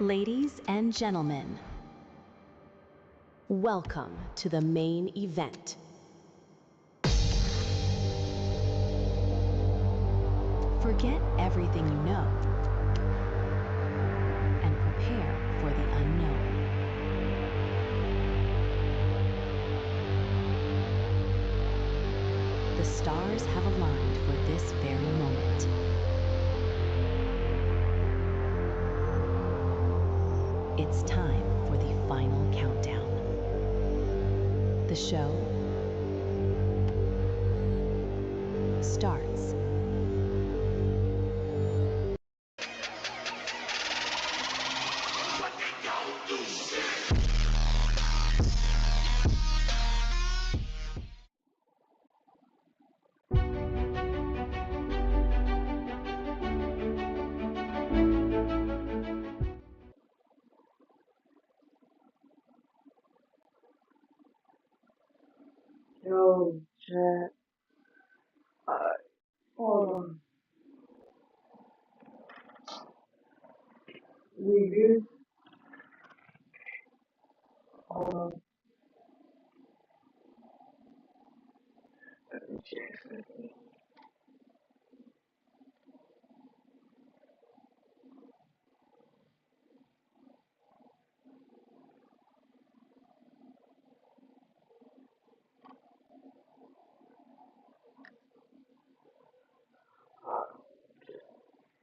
Ladies and gentlemen, welcome to the main event. Forget everything you know and prepare for the unknown. The stars have aligned for this very moment. It's time for the final countdown. The show starts. Yo, chat. Hold on. We good? Hold on. Let me check something.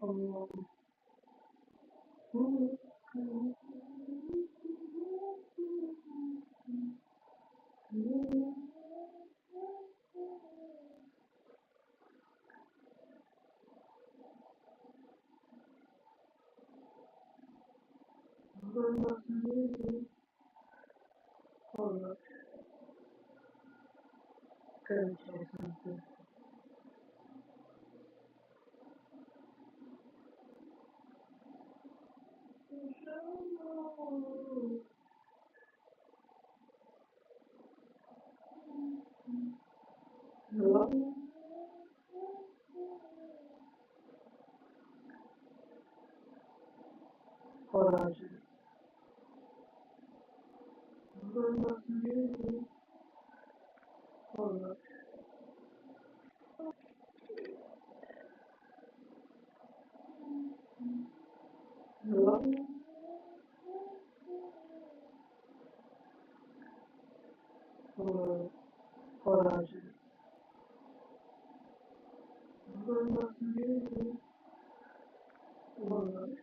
Um, hold on. Let me check something. Hello? Hold on. Hold on. Hello? Hold on. Hold on. Hold on.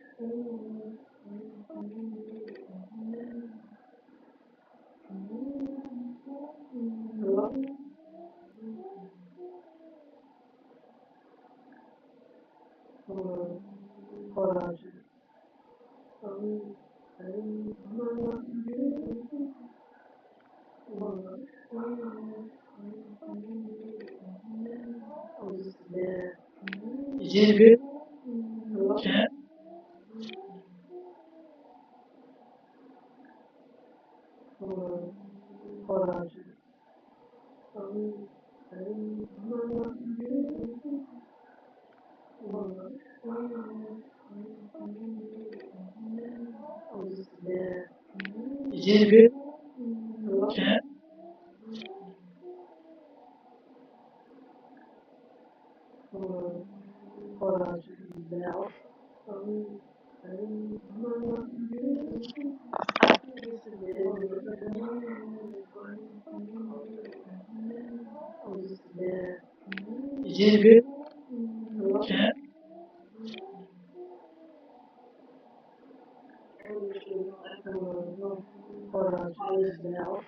Hello? Hold on. Hold on. Is this good? Chat? Hold on. Is this good? Chat? Hold on. Now. Is this good? Chat? Hold on. Now.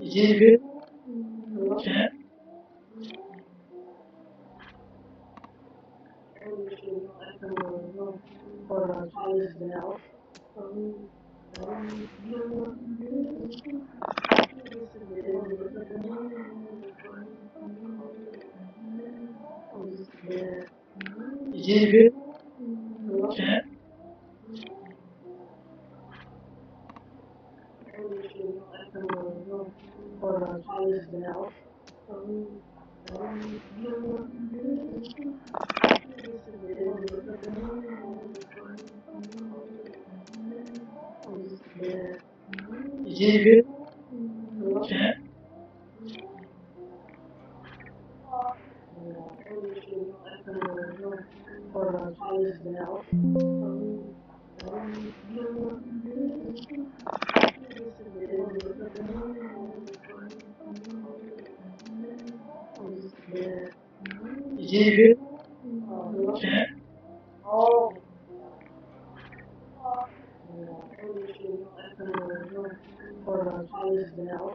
Is this good? Chat? Forza, alles now. Um, J'ai Forza, alles now. Um, J'ai vu Forza, alles now. J'ai vu Oh, Forza, alles now.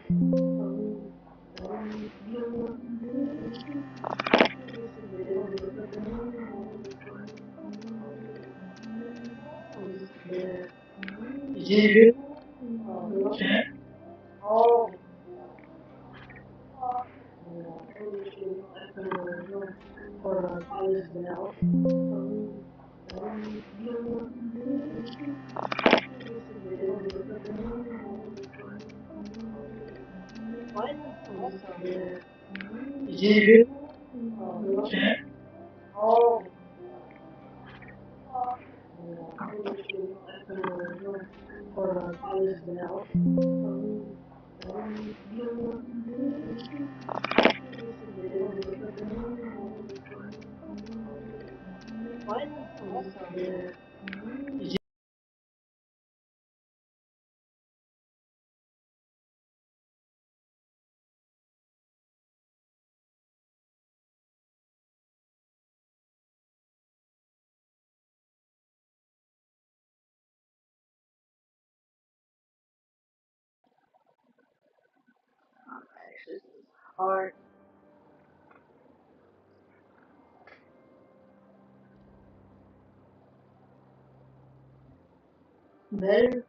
J'ai vu Oh, Forza, alles now. J'ai vu Oh, Forza, alles now. This is hard. Better?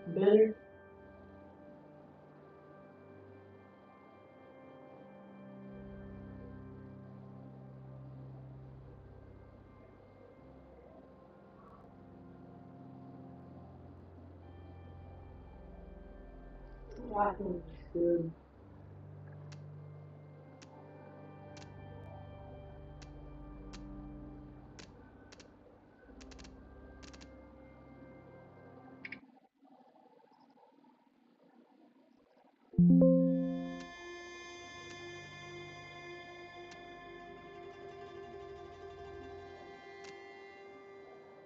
Better? I think it's good.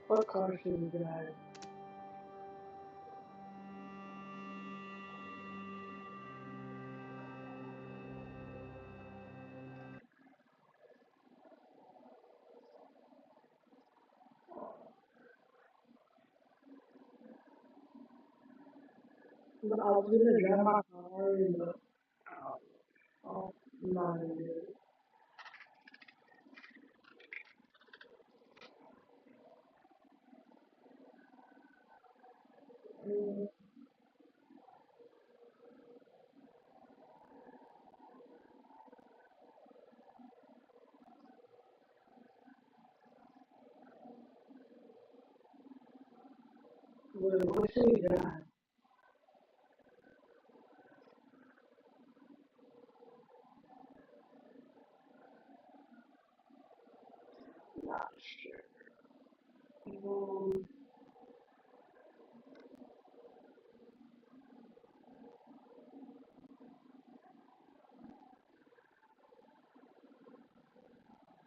What car should we drive? But I was gonna drive my car, but I'm not gonna do it. What should we drive? Not sure. Um,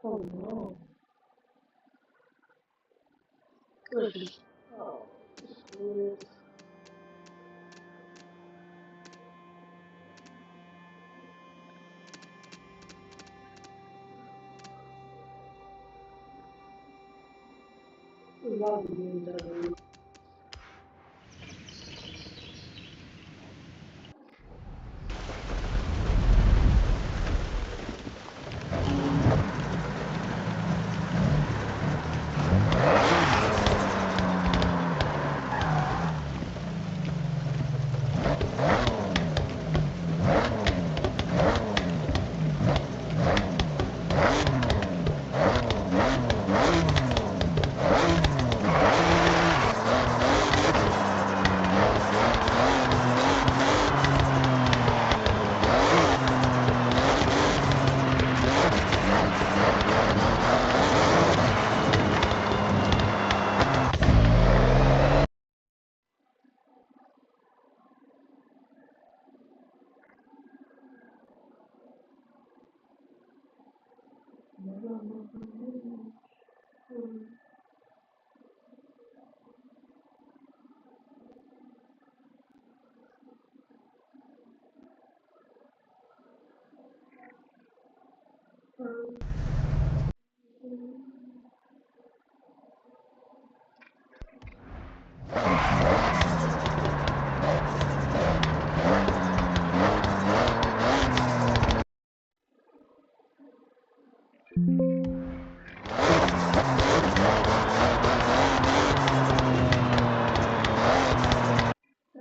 oh no. Let's just, oh, just do it. love being done.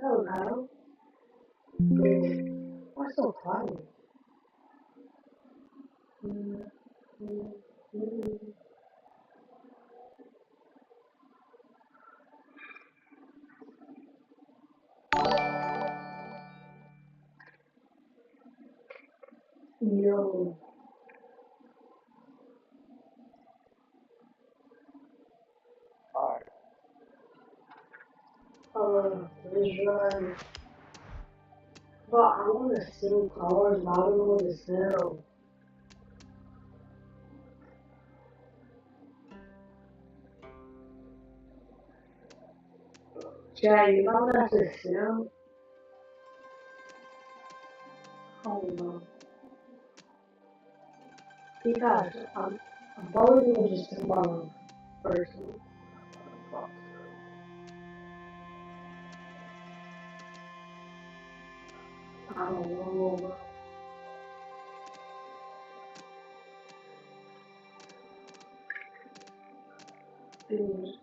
Oh no. I'm so tired. Yo. Alright. Vision. But I want to sell cars, but I don't know what to sell. Chad, you know what to sell? Oh no. Because I'm probably gonna just sell my personal. I don't know. Things.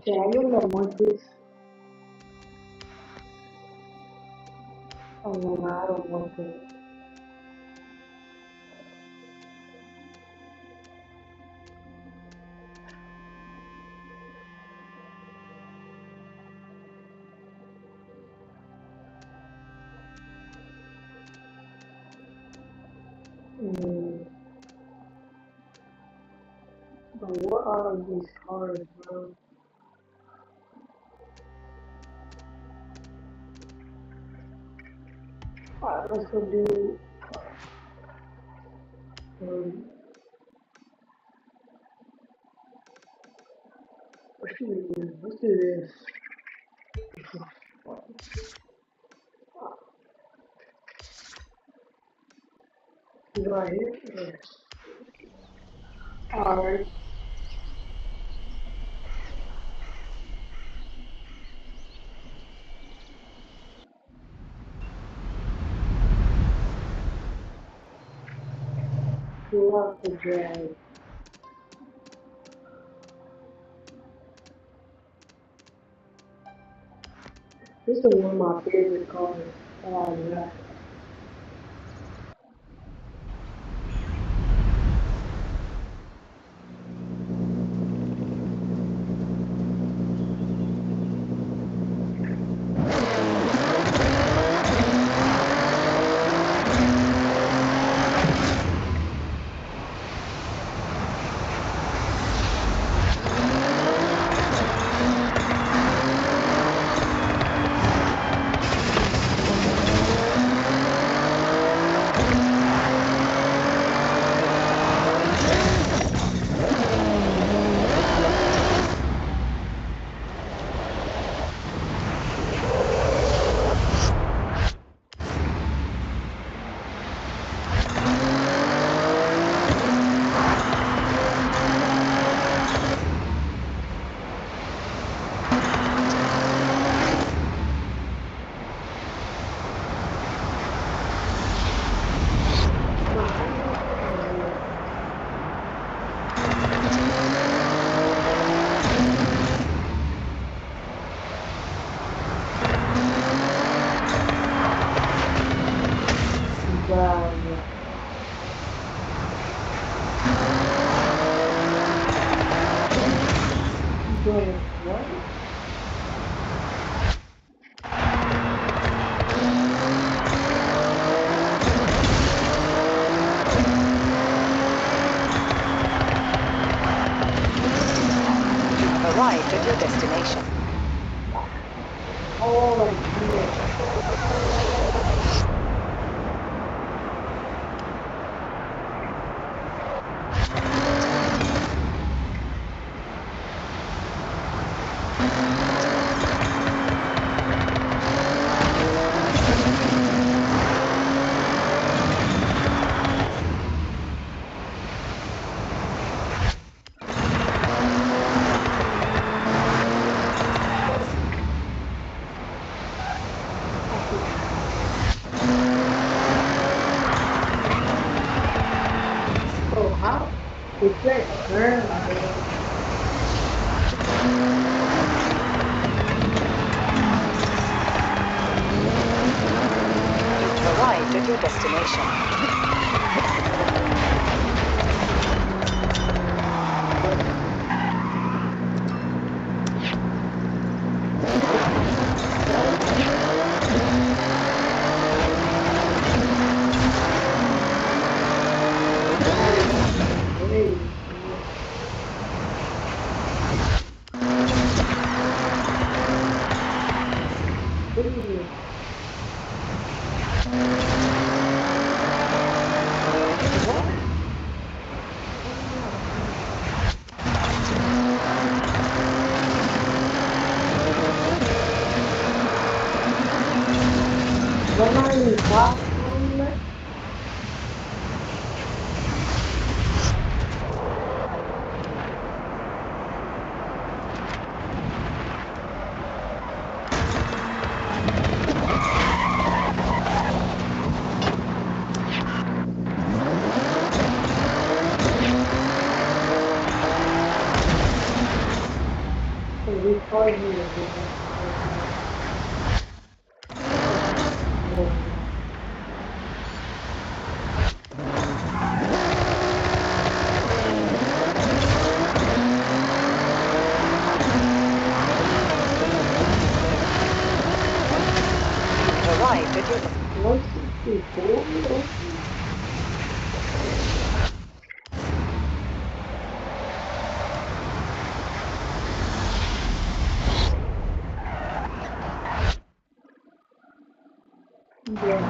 Cioè, io non ho molti allungare molti. Mm, but what are these cars, bro? Alright, let's go do 30. Let's do this. Right here. Alright. Love the drag. This is one of my favorite cars. Oh, yeah. Wow. Doing what? Arrived at your destination. Oh, like, yeah. Oh, how? It's that girl, man. You've arrived at your destination. Hey, what is this? What are you talking about? We call you You've arrived at your 164. Yeah,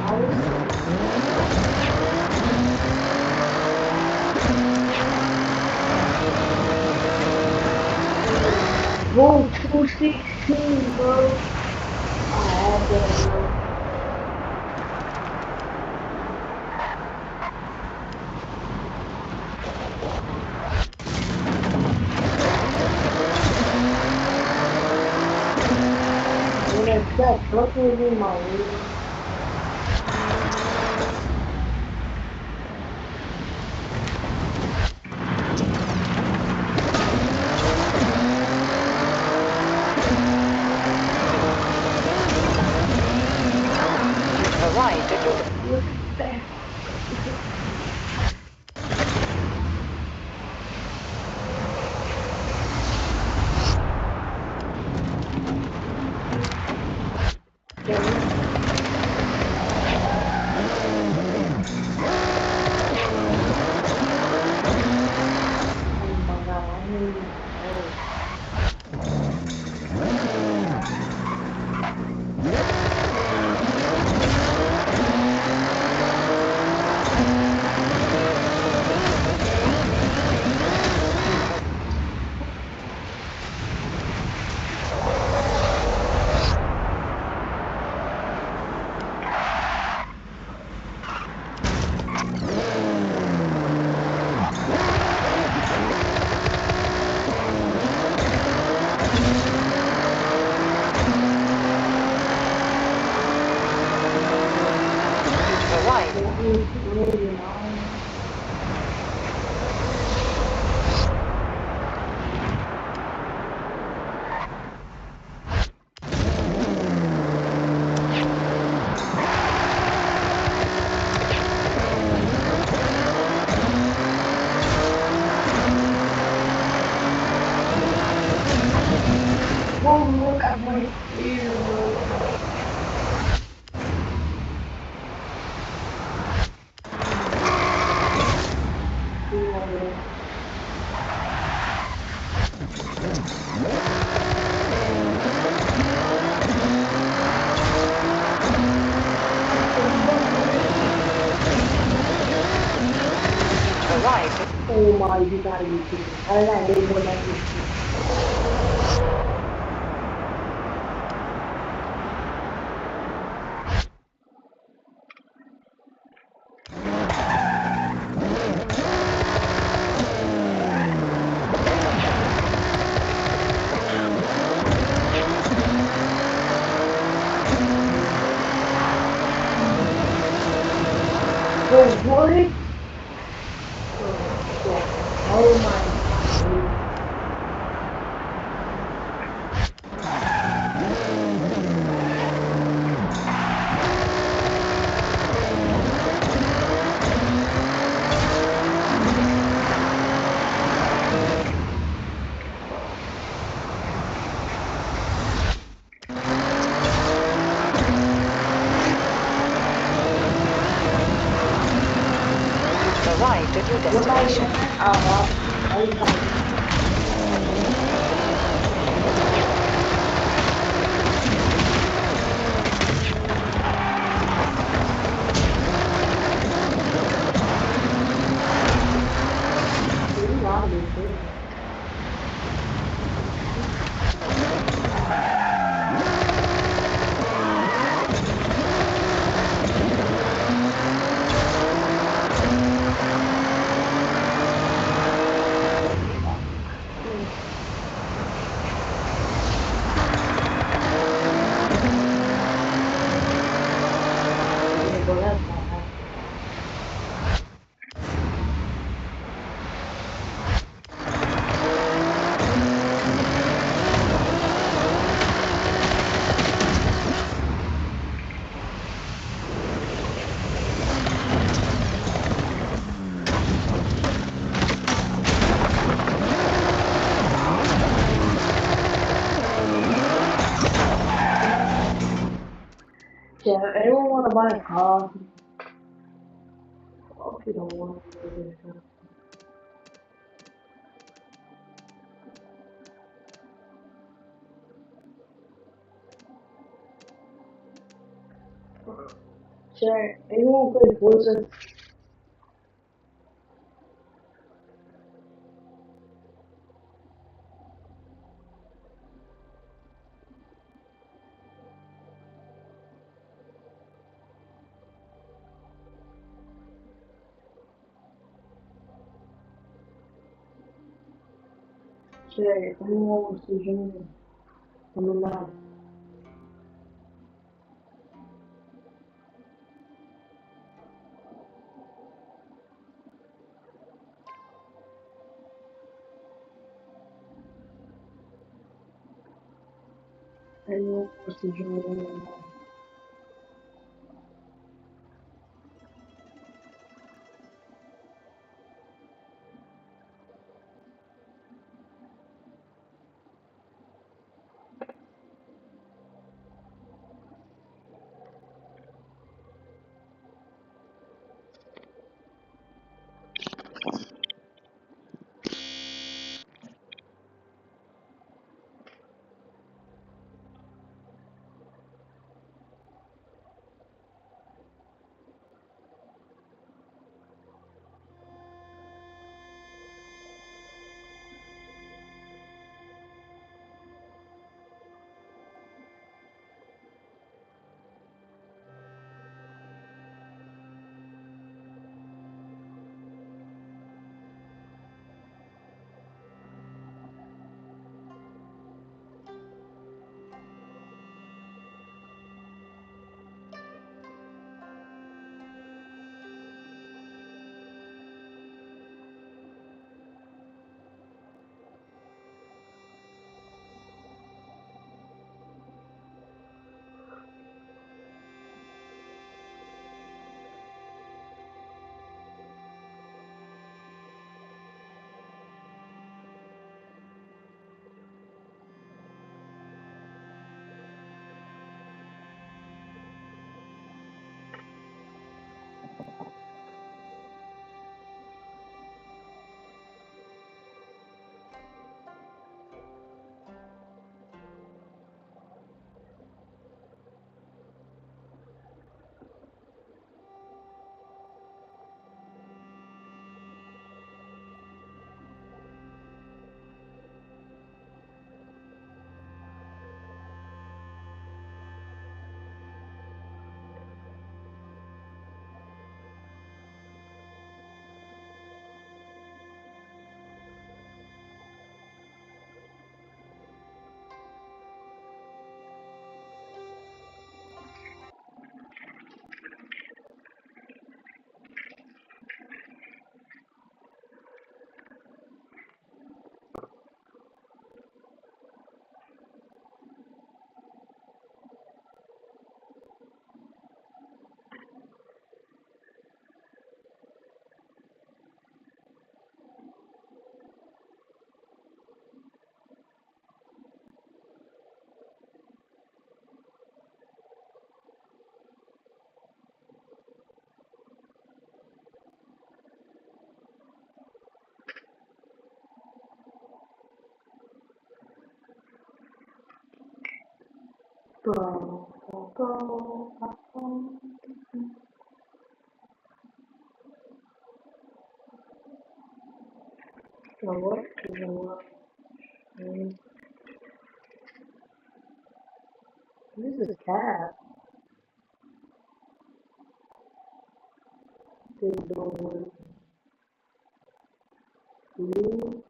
Whoa, 216, bro. I had that, bro. When that truck was in my way, You've arrived at your look at that. Damn. Oh my god, I need better. arrived. 1429. Whoa, look at my spear, bro. Team over there. What the fuck, man? You've arrived. Oh my, you gotta be kidding me. How did I hit him with that spear? Bro, what? Bro, bro, how am I not hitting? You've arrived at your What am I destination. at? I was about to. You gotta be kidding me. Hmm. Yeah, bro, that's not happening. Yeah, anyone wanna buy a car? Oh, if you don't want to do this. Sure, anyone play Forza? Sì, come sto giorno, come là, e non sto giorno, what is the word? This is cat. They don't want you,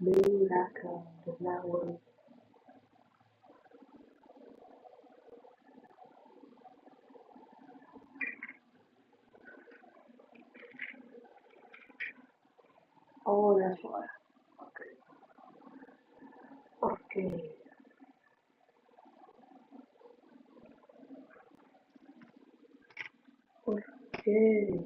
being that does not work. Oh, that's why. Okay. Okay.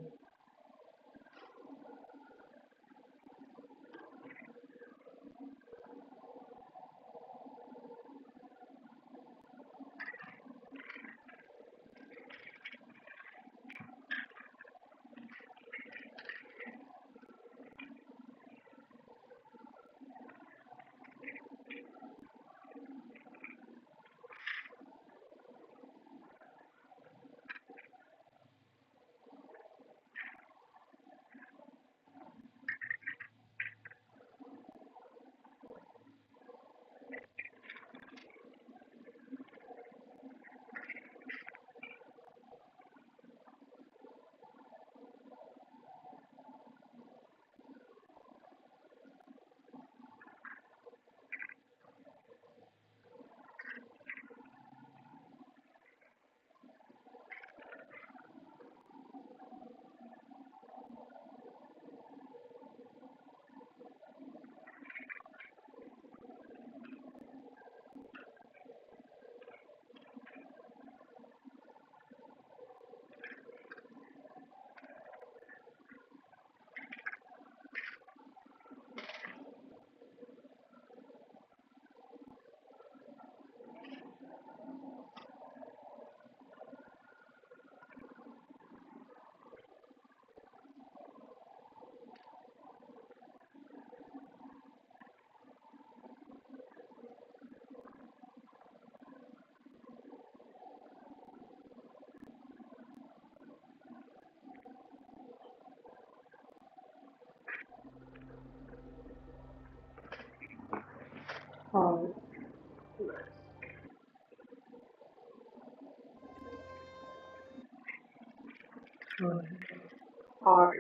Alright.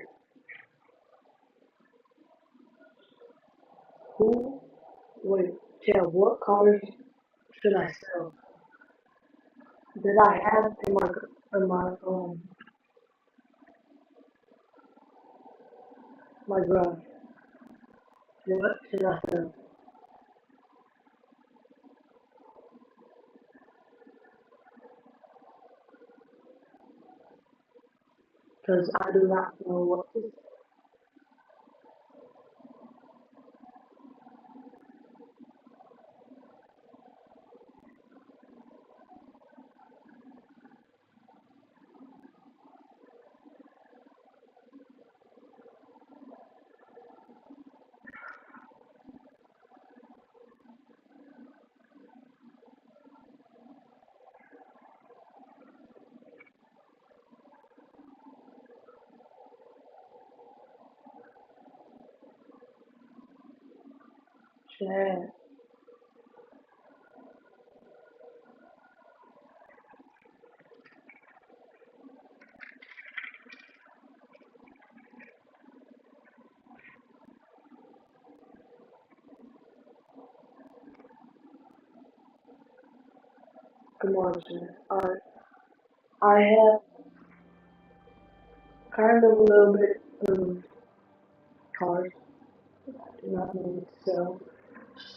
Who? Wait, Chad, what cars should I sell? That I have in my garage. What should I sell? Because I do not know what to sell. Chad, come on, Chad. Alright. I have kind of a little bit of cars. I do not know what to sell.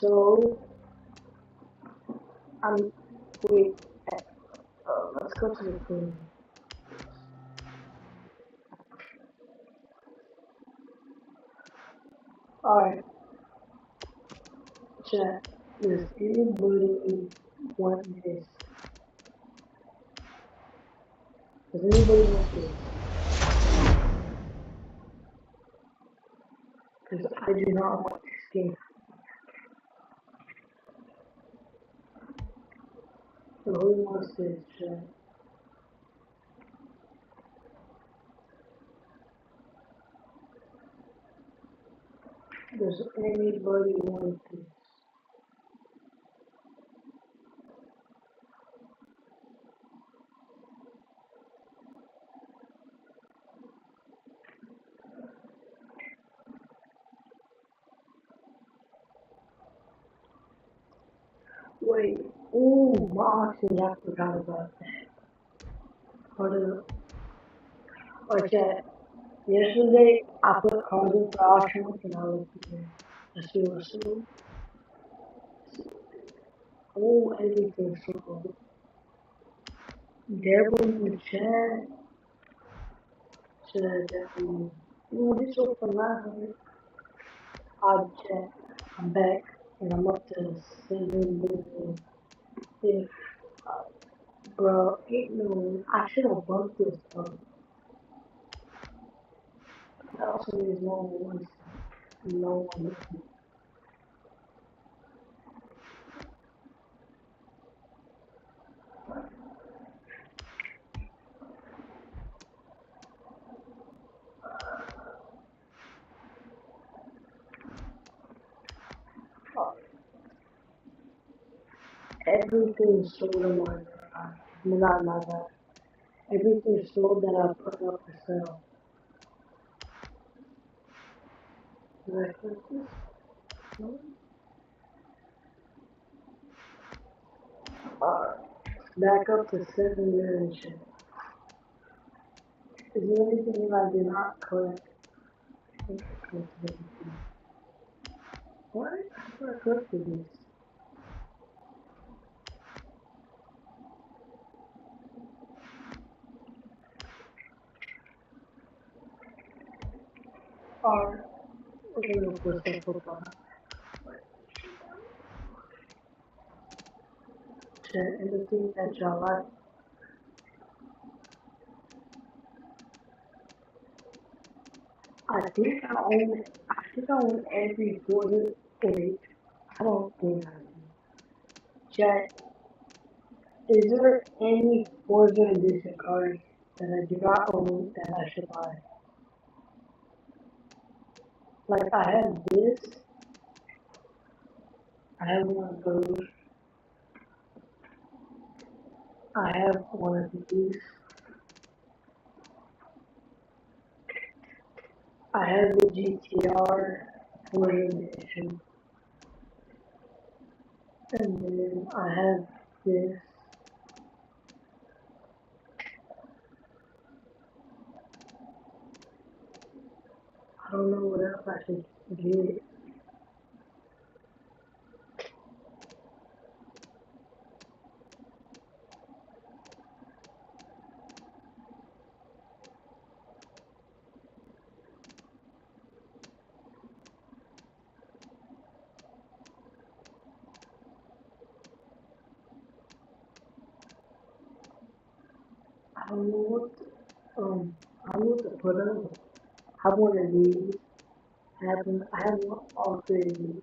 So, I'm, wait, let's go to the cleaning. Alright, chat. Does anybody want this? Does anybody want this? Because I do not want this game. So who wants this, chat? Does anybody want this? Wait, ooh, my auction, I forgot about that. Hold up. Oh, chat. Yesterday, I put cars in for auction and I looked at them. Let's see what's sold. Oh, everything sold. Devil in the chat. Chat, devil. Ooh, this sold for 900. Odd chat. I'm back and I'm up to 7 million. If, uh, bro, ain't no, I should have bumped this up. That also means no one wants it. No one wants it. Uh, everything is sold in my garage. Not my garage. Everything is sold that I put up for sale. Did I click this? No? Uh, back up to 7 million shit. Is there anything I did not collect? I think I collected everything. What? I swear I collected this. Alright, we're gonna go for some football. Shit, anything that y'all like. I think I own every Forza. Wait, I don't think I do. Chat, is there any Forza edition cars that I do not own that I should buy? Like, I have this, I have one of those, I have one of these, I have the GTR Forza edition, and then I have this. I don't know what else I should get. I don't know what. I don't know what to put on. I have one of these. I have all three of these.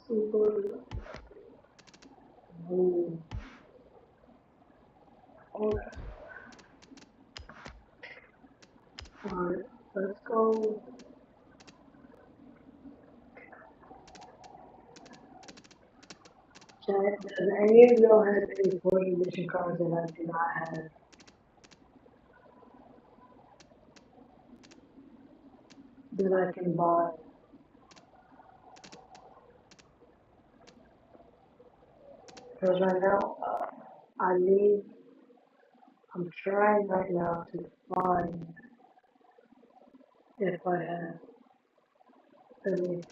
Super. Ooh. Oh, alright. Let's go. Chat. Does any of y'all have any Forza edition cars that I do not have that I can buy? Because right now, I need. I'm trying right now to find if I have any.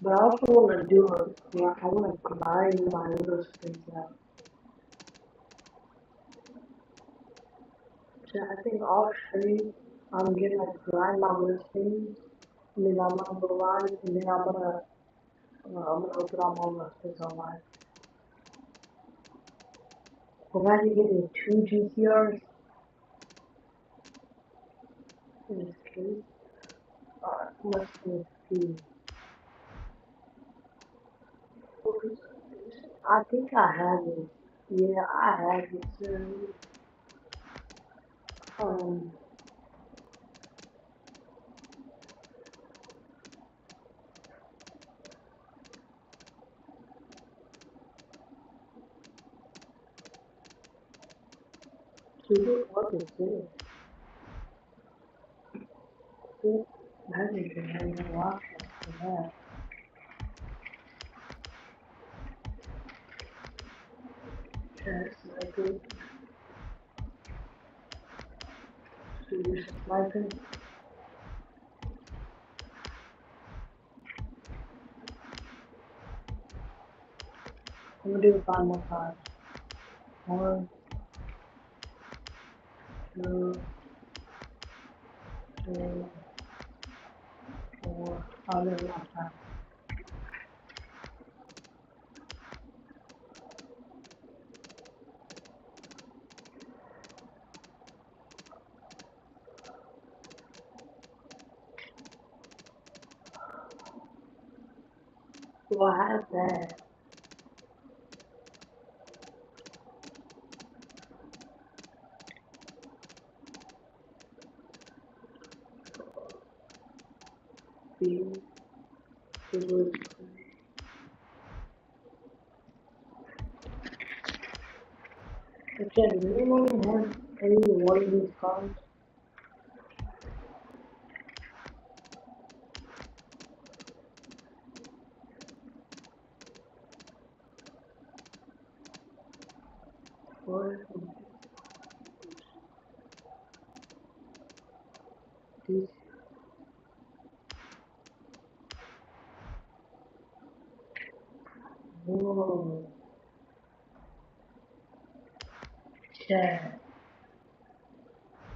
But I also want to do a. Like, I want to grind my little things out. So I think all three, I'm gonna grind my listings, and then I'm gonna go live, and then I'm gonna open up all the things online. Imagine getting two GTRs in this case. Let's see. I think I have it. Yeah, I have it. Um, what is this? Imagine you have no options for that. That's like good. So you're sniping. I'm gonna do it 5 more times. 1, 2, 3, 4. I'll do it last time. Well, I have that. B. It was. Actually, does anyone have any one of these cars? Or these? Whoa. Chat.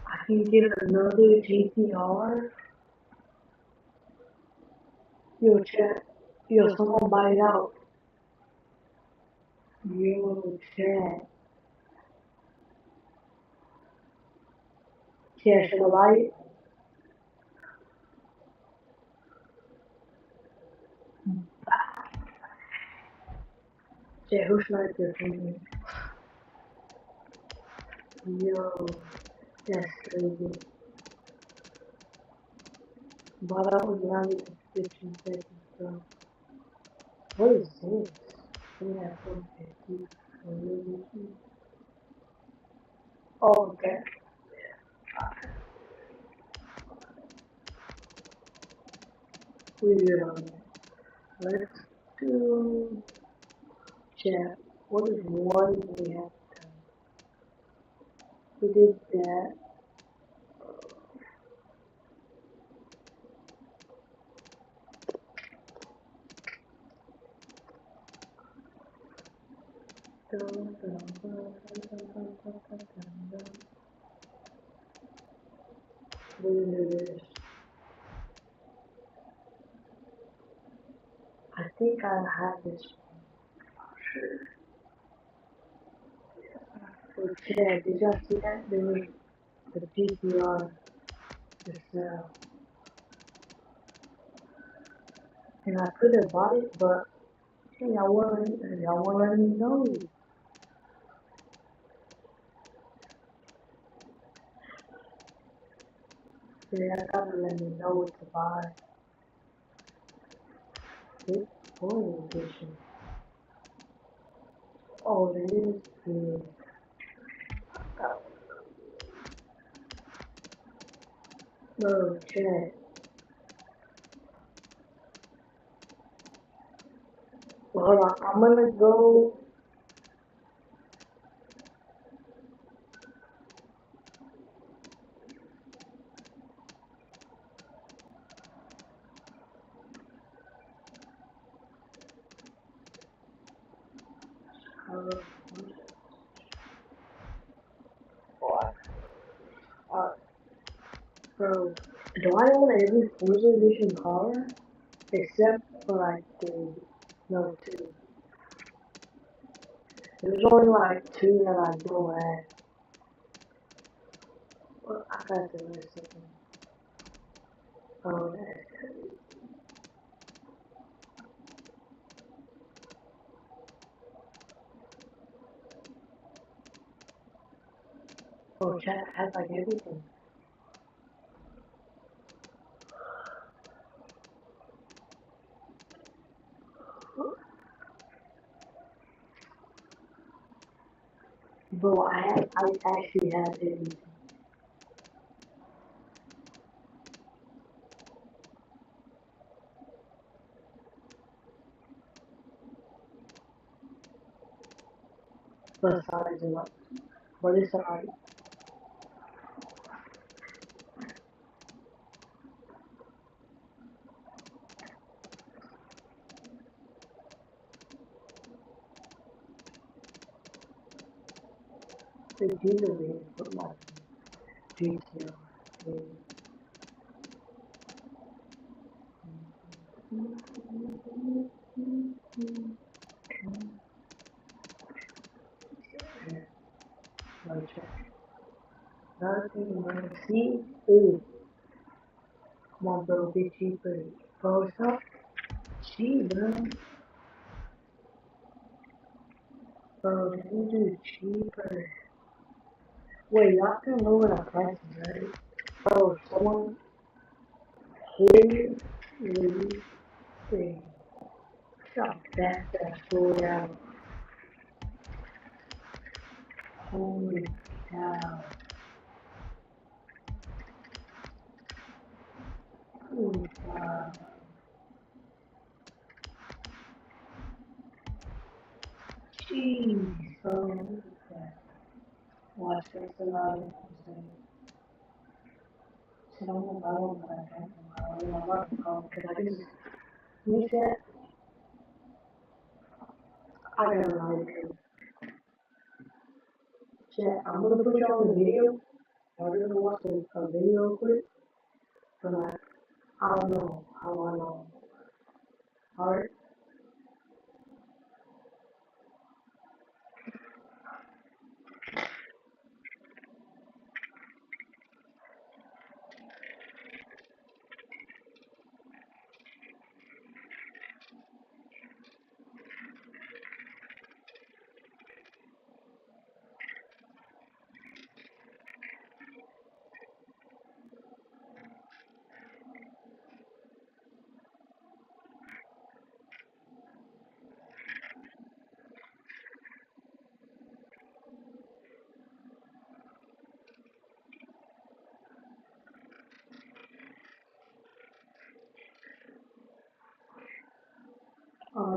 I can get another GTR. Yo, chat. Yo, someone buy it out. Yo, chat. Chat, should I buy it? Chat, who sniped this for me? Yo, that's crazy. But I was not even 15 seconds, so what is this? We have 450. Oh, okay. We did on that. Let's do chat. What is one we have done? We did that. Dun, dun, dun, dun, dun, dun, dun, dun, dun, dun. We didn't do this. I think I have this for chat. Did y'all see that? There was the PPR itself. And I could have bought it, but hey, y'all wanna let me know. Yeah, I gotta let me know what to buy. This boy edition. Oh, that is good. No, chat. Well, hold on, I'm gonna go. Uh, uh, bro, do I own every Forza edition car? Except for like the, no, two. There's only like two that I don't have. Well, I got the rest of them. Oh, oh, chat has like everything. Bro, I actually have everything. Besides what? But it's alright. It's usually put like GTO. No check. Nothing, man. See? Ooh, come on, bro, be cheaper. Bro, stop cheap, bro. Bro, you do cheaper. Wait, y'all can lower the prices, right? Bro, someone here really thing. Stop that fool out. Holy cow. Holy cow. Jeez, bro, look at that. Watch, that's a lot of things. So I'm gonna buy one, but I can't. I'm gonna call because I just you said I gotta lie to you. Chat, I'm gonna put you on the video. I'm gonna watch a video quick, but I don't know how I know. Alright?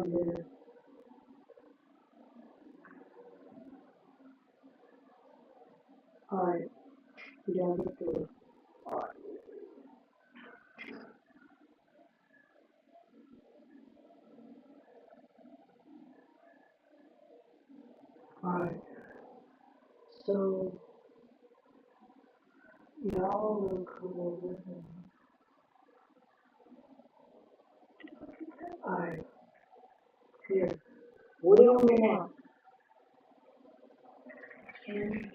yeah. Alright, we gotta get through it. Alright, so y'all will come over and alright, here. What do you want me now? And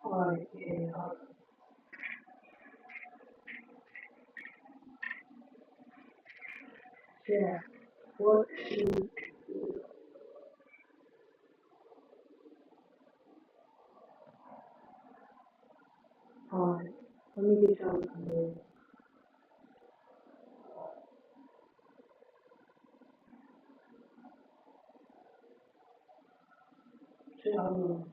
alright, yeah. What should alright, let me get y'all some more. So,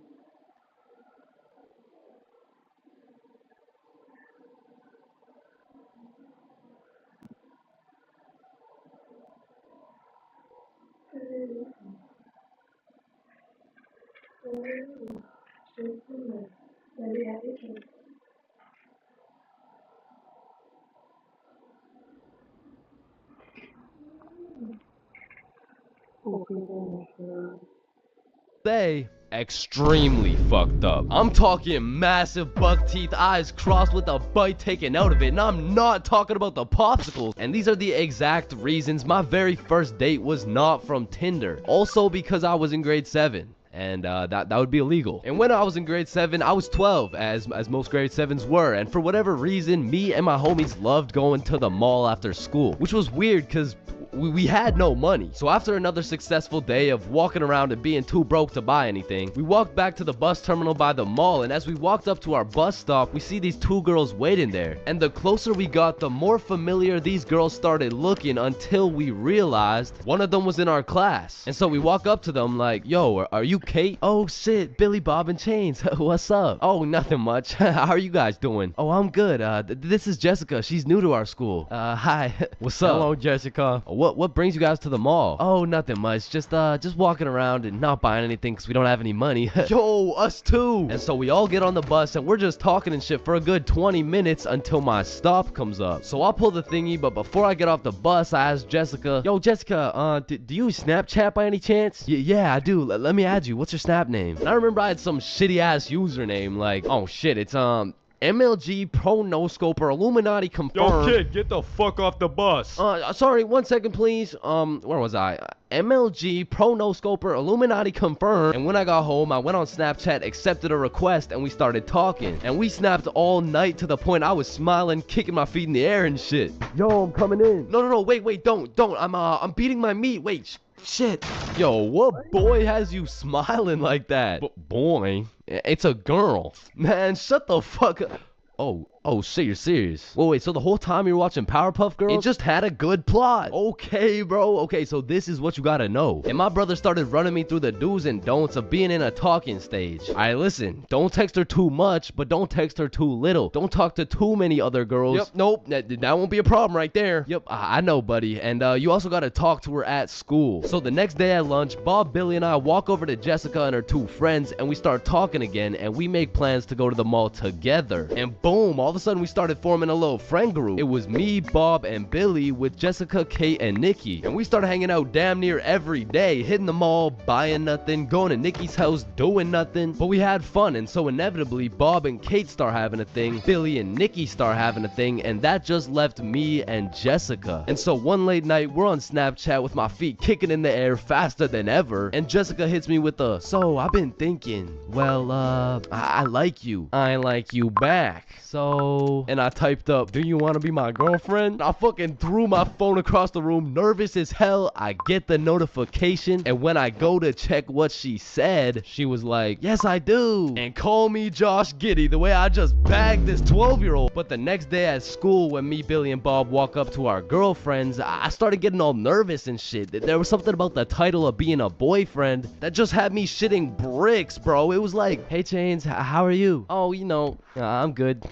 They extremely fucked up. I'm talking massive buck teeth, eyes crossed with a bite taken out of it, and I'm not talking about the popsicles. And these are the exact reasons my very first date was not from Tinder. Also because I was in grade 7. And that would be illegal. And when I was in grade 7, I was 12, as most grade 7s were. And for whatever reason, me and my homies loved going to the mall after school, which was weird because we had no money. So after another successful day of walking around and being too broke to buy anything, we walked back to the bus terminal by the mall, and as we walked up to our bus stop, we see these two girls waiting there. And the closer we got, the more familiar these girls started looking, until we realized one of them was in our class. And so we walk up to them like, yo, are you Kate? Oh shit, Billy Bob and Chains. What's up? Oh, nothing much. How are you guys doing? Oh, I'm good. This is Jessica. She's new to our school. Hi. What's up? Hello, Jessica. What brings you guys to the mall? Oh, nothing much. Just walking around and not buying anything because we don't have any money. Yo, us too. And so we all get on the bus and we're just talking and shit for a good 20 minutes until my stop comes up. So I'll pull the thingy, but before I get off the bus, I ask Jessica, yo, Jessica, do you Snapchat by any chance? Yeah, I do. Let me add you. What's your Snap name? And I remember I had some shitty ass username like, oh shit, it's MLG Pro No Scoper Illuminati confirmed. Yo, kid, get the fuck off the bus. Sorry, 1 second, please. Where was I? MLG Pro No Scoper Illuminati confirmed. And when I got home, I went on Snapchat, accepted a request, and we started talking. And we snapped all night to the point I was smiling, kicking my feet in the air and shit. Yo, I'm coming in. No, wait, don't. I'm beating my meat. Wait, shit. Yo, what boy has you smiling like that? Boy, it's a girl. Man, shut the fuck up. Oh, Oh shit, you're serious? Wait, so the whole time you were watching Powerpuff Girls, it just had a good plot. Okay, bro. Okay, so this is what you gotta know. And my brother started running me through the do's and don'ts of being in a talking stage. Alright, listen, don't text her too much, but don't text her too little. Don't talk to too many other girls. Yep, nope, that won't be a problem right there. Yep, I know, buddy. And you also gotta talk to her at school. So the next day at lunch, Bob, Billy, and I walk over to Jessica and her two friends, and we start talking again, and we make plans to go to the mall together. And boom, all of a sudden we started forming a little friend group. It was me, Bob, and Billy with Jessica, Kate, and Nikki. And we started hanging out damn near every day, hitting the mall, buying nothing, going to Nikki's house, doing nothing. But we had fun, and so inevitably Bob and Kate start having a thing, Billy and Nikki start having a thing, and that just left me and Jessica. And so one late night, we're on Snapchat with my feet kicking in the air faster than ever, and Jessica hits me with a, so I've been thinking, well, I like you. I like you back. So, and I typed up, do you want to be my girlfriend? I fucking threw my phone across the room, nervous as hell. I get the notification, and when I go to check what she said, she was like, yes, I do. And call me Josh Giddy, the way I just bagged this 12-year-old. But the next day at school, when me, Billy, and Bob walk up to our girlfriends, I started getting all nervous and shit. There was something about the title of being a boyfriend that just had me shitting bricks, bro. It was like, hey, Chains, how are you? Oh, you know, I'm good.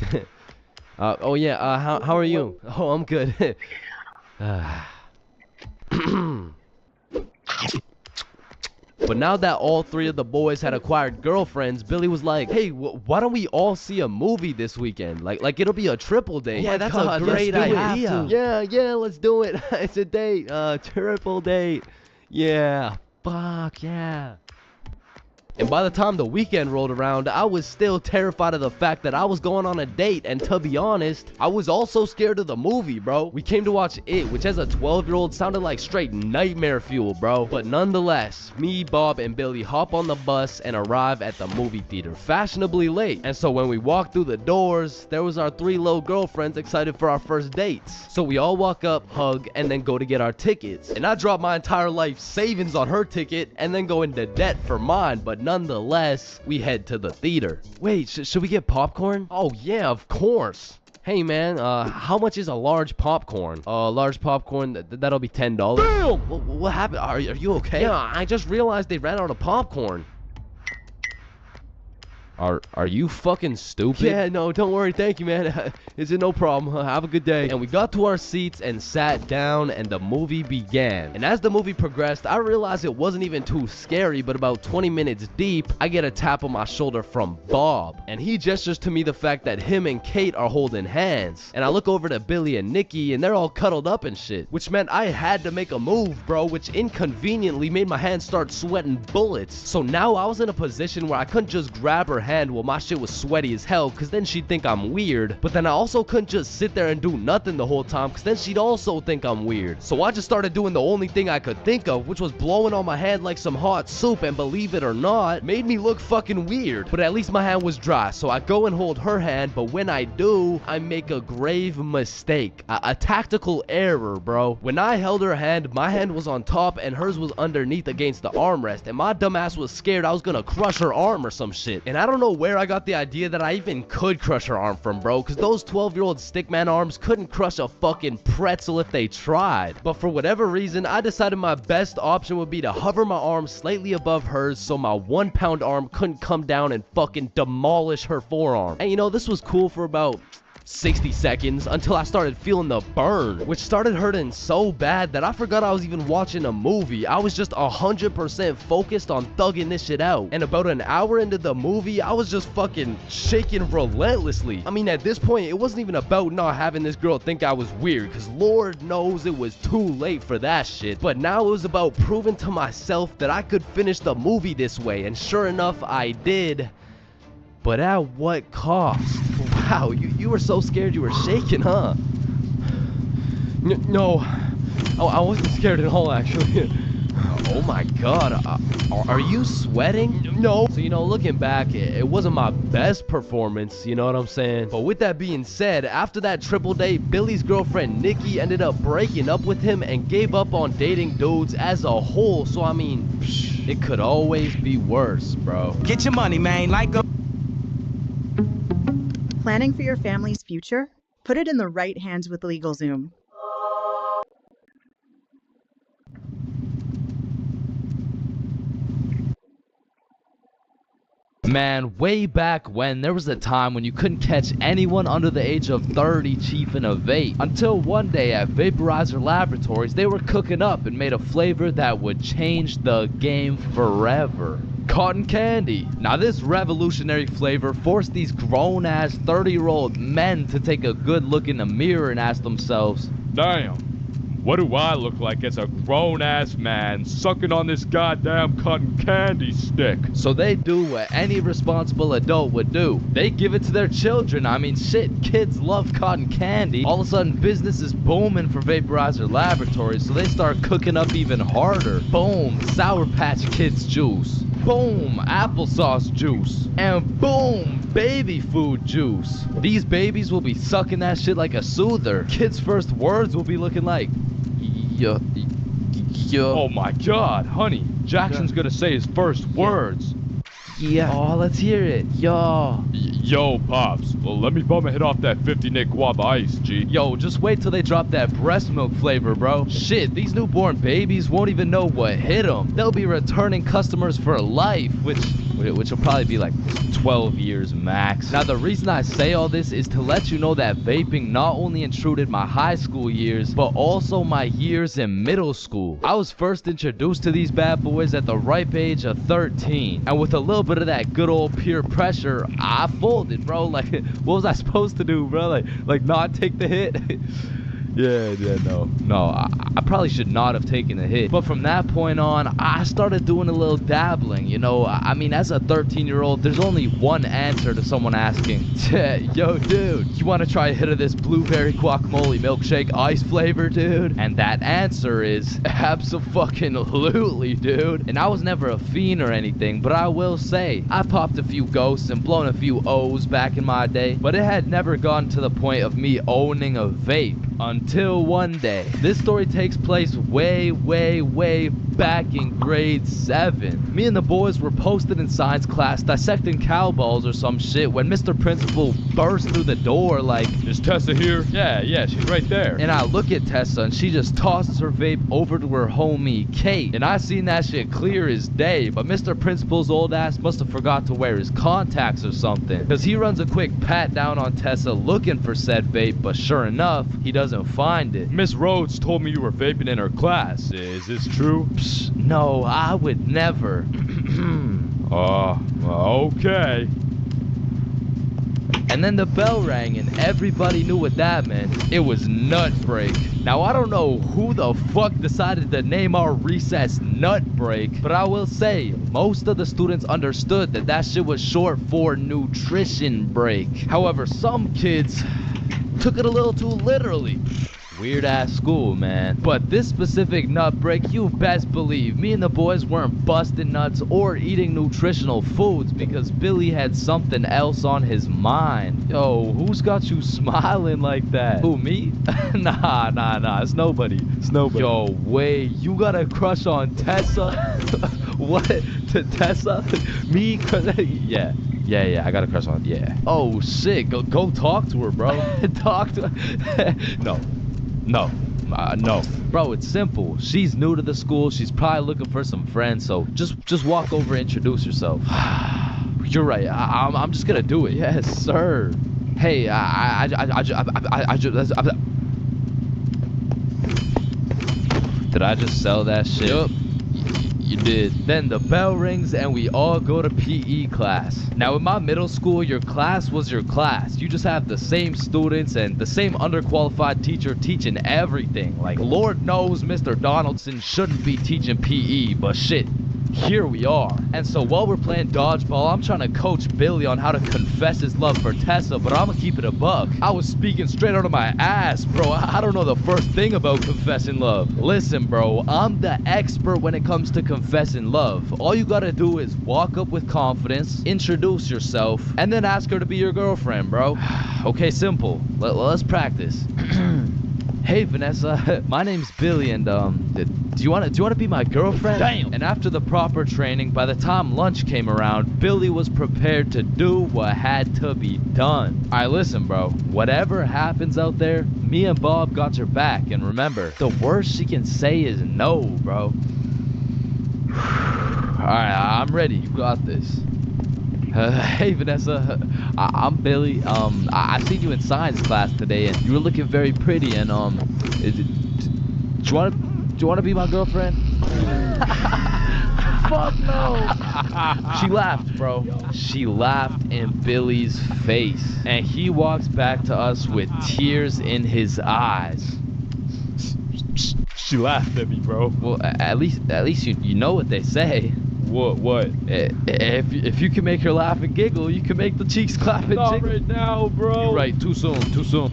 Oh yeah, how are you? Oh, I'm good. But now that all three of the boys had acquired girlfriends, Billy was like, hey, why don't we all see a movie this weekend? Like it'll be a triple date. Yeah, that's a great idea. Yeah, let's do it. It's a date, triple date. Yeah, fuck yeah. And by the time the weekend rolled around, I was still terrified of the fact that I was going on a date, and to be honest, I was also scared of the movie, bro. We came to watch It, which as a 12-year-old sounded like straight nightmare fuel, bro. But nonetheless, me, Bob, and Billy hop on the bus and arrive at the movie theater fashionably late. And so when we walked through the doors, there was our three little girlfriends excited for our first dates. So we all walk up, hug, and then go to get our tickets. And I dropped my entire life savings on her ticket and then go into debt for mine, but nonetheless, we head to the theater. Wait, should we get popcorn? Oh yeah, of course. Hey man, how much is a large popcorn? Large popcorn, that'll be $10. Damn! What happened? Are you okay? Yeah, I just realized they ran out of popcorn. Are you fucking stupid? Yeah, no, don't worry. Thank you, man. Is it no problem? Have a good day. And we got to our seats and sat down, and the movie began. And as the movie progressed, I realized it wasn't even too scary, but about 20 minutes deep, I get a tap on my shoulder from Bob. And he gestures to me the fact that him and Kate are holding hands. And I look over to Billy and Nikki, and they're all cuddled up and shit. Which meant I had to make a move, bro, which inconveniently made my hands start sweating bullets. So now I was in a position where I couldn't just grab her hand while my shit was sweaty as hell, cause then she'd think I'm weird. But then I also couldn't just sit there and do nothing the whole time, cause then she'd also think I'm weird. So I just started doing the only thing I could think of, which was blowing on my hand like some hot soup, and believe it or not, made me look fucking weird. But at least my hand was dry, so I go and hold her hand, but when I do, I make a grave mistake. A tactical error, bro. When I held her hand, my hand was on top and hers was underneath against the armrest, and my dumbass was scared I was gonna crush her arm or some shit. And I don't know where I got the idea that I even could crush her arm from, bro, because those 12-year-old stickman arms couldn't crush a fucking pretzel if they tried. But for whatever reason, I decided my best option would be to hover my arm slightly above hers so my 1-pound arm couldn't come down and fucking demolish her forearm. And you know, this was cool for about 60 seconds until I started feeling the burn, which started hurting so bad that I forgot I was even watching a movie. I was just 100% focused on thugging this shit out. And about an hour into the movie, I was just fucking shaking relentlessly. I mean, at this point, it wasn't even about not having this girl think I was weird, because Lord knows it was too late for that shit. But now it was about proving to myself that I could finish the movie this way, and sure enough, I did. But at what cost? Wow, you were so scared you were shaking, huh? No. Oh, I wasn't scared at all, actually. Oh my god, are you sweating? No. So, you know, looking back, it wasn't my best performance, you know what I'm saying? But with that being said, after that triple date, Billy's girlfriend Nikki ended up breaking up with him and gave up on dating dudes as a whole. So, I mean, it could always be worse, bro. Get your money, man, like a... Planning for your family's future? Put it in the right hands with LegalZoom. Man, way back when, there was a time when you couldn't catch anyone under the age of 30 chiefing a vape. Until one day at Vaporizer Laboratories, they were cooking up and made a flavor that would change the game forever. Cotton candy. Now this revolutionary flavor forced these grown-ass 30-year-old men to take a good look in the mirror and ask themselves, Damn, what do I look like as a grown-ass man sucking on this goddamn cotton candy stick? so they do what any responsible adult would do. They give it to their children. I mean, shit, kids love cotton candy. All of a sudden, business is booming for Vaporizer Laboratories, so they start cooking up even harder. Boom, Sour Patch Kids juice. Boom, applesauce juice. And boom, baby food juice. These babies will be sucking that shit like a soother. Kids' first words will be looking like, yo. Oh my god, honey, Jackson's gonna say his first words. Yeah. Oh, let's hear it. Yo. Yo, Pops, well, let me bum a hit off that 50 Nick Guava Ice, G. Yo, just wait till they drop that breast milk flavor, bro. Shit, these newborn babies won't even know what hit them. They'll be returning customers for life, which will probably be like 12 years max. Now, the reason I say all this is to let you know that vaping not only intruded my high school years, but also my years in middle school. I was first introduced to these bad boys at the ripe age of 13, and with a little bit of that good old peer pressure, I folded, bro. Like, what was I supposed to do, bro? Like not take the hit? No, I probably should not have taken the hit. But from that point on, I started doing a little dabbling, you know. I mean, as a 13-year-old, there's only one answer to someone asking, yo, dude, you want to try a hit of this blueberry guacamole milkshake ice flavor, dude? And that answer is abso-fucking-lutely, dude. And I was never a fiend or anything, but I will say, I popped a few ghosts and blown a few O's back in my day, but it had never gotten to the point of me owning a vape. Until one day. This story takes place way back in grade 7. Me and the boys were posted in science class dissecting cowballs or some shit when Mr. Principal burst through the door like, Is Tessa here? Yeah, she's right there. and I look at Tessa and she just tosses her vape over to her homie Kate. And I seen that shit clear as day, but Mr. Principal's old ass must have forgot to wear his contacts or something. Cause he runs a quick pat down on Tessa looking for said vape, but sure enough, he doesn't find it. Miss Rhodes told me you were vaping in her class. Is this true? Psh, no, I would never. Okay. And then the bell rang and everybody knew what that meant. It was nut break. Now I don't know who the fuck decided to name our recess nut break, but I will say most of the students understood that that shit was short for nutrition break. However, some kids took it a little too literally. Weird ass school, man. But this specific nut break, you best believe me and the boys weren't busting nuts or eating nutritional foods because Billy had something else on his mind. Yo, who's got you smiling like that? Who, me? Nah, it's nobody. Yo, wait, you got a crush on Tessa? What? Tessa? Me? Yeah, I got a crush on, yeah. Oh shit, go talk to her, bro. Talk to her. No. Bro, it's simple. She's new to the school. She's probably looking for some friends, so just walk over and introduce yourself. You're right. I'm just gonna do it. Yes, sir. Hey, did I just sell that shit? Yup. You did. Then the bell rings and we all go to PE class. Now in my middle school, your class was your class. You just have the same students and the same underqualified teacher teaching everything. Like, Lord knows Mr. Donaldson shouldn't be teaching PE, but shit, here we are. And so while we're playing dodgeball, I'm trying to coach Billy on how to confess his love for Tessa, but I'm gonna keep it a buck. I was speaking straight out of my ass, bro. I don't know the first thing about confessing love. Listen, bro, I'm the expert when it comes to confessing love. All you gotta do is walk up with confidence, introduce yourself, and then ask her to be your girlfriend, bro. Okay, simple. Let's practice. Hey Vanessa, my name's Billy, and do you wanna be my girlfriend? Damn. And after the proper training, by the time lunch came around, Billy was prepared to do what had to be done. Alright, listen, bro. Whatever happens out there, me and Bob got your back, and remember, the worst she can say is no, bro. Alright, I'm ready. You got this. Hey Vanessa, I'm Billy. I seen you in science class today, and you were looking very pretty. And do you wanna be my girlfriend? Fuck no! She laughed, bro. She laughed in Billy's face, and he walks back to us with tears in his eyes. She laughed at me, bro. Well, at least you know what they say. What? If you can make her laugh and giggle, you can make the cheeks clap and Not jiggle. right now, bro. You're right, too soon.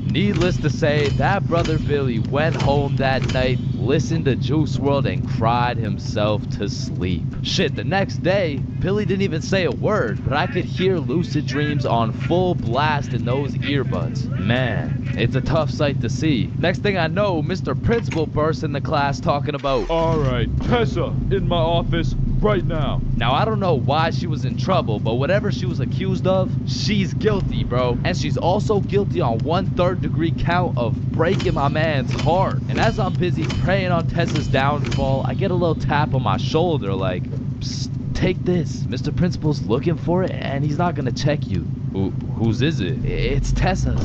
Needless to say, that brother Billy went home that night, listened to Juice WRLD, and cried himself to sleep. Shit, the next day, Billy didn't even say a word, but I could hear Lucid Dreams on full blast in those earbuds. Man, it's a tough sight to see. Next thing I know, Mr. Principal bursts in the class talking about, Alright, Tessa, in my office right now. now I don't know why she was in trouble, but whatever she was accused of, she's guilty, bro. And she's also guilty on 1/3 degree count of breaking my man's heart. And as I'm busy praying on Tessa's downfall, I get a little tap on my shoulder like, psst, take this. Mr. Principal's looking for it and he's not gonna check you. Whose is it? It's Tessa's.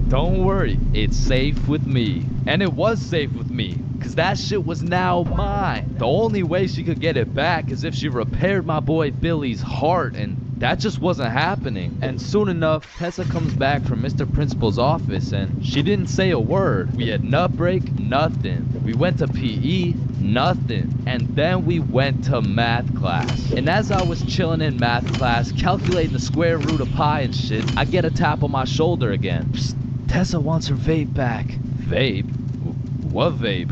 Don't worry, it's safe with me. And it was safe with me, cause that shit was now mine. The only way she could get it back is if she repaired my boy Billy's heart, and that just wasn't happening. And soon enough, Tessa comes back from Mr. Principal's office and she didn't say a word. We had nut break, nothing. We went to PE, nothing. And then we went to math class. And as I was chilling in math class, calculating the square root of pi and shit, I get a tap on my shoulder again. Psst, Tessa wants her vape back. Vape? What vape?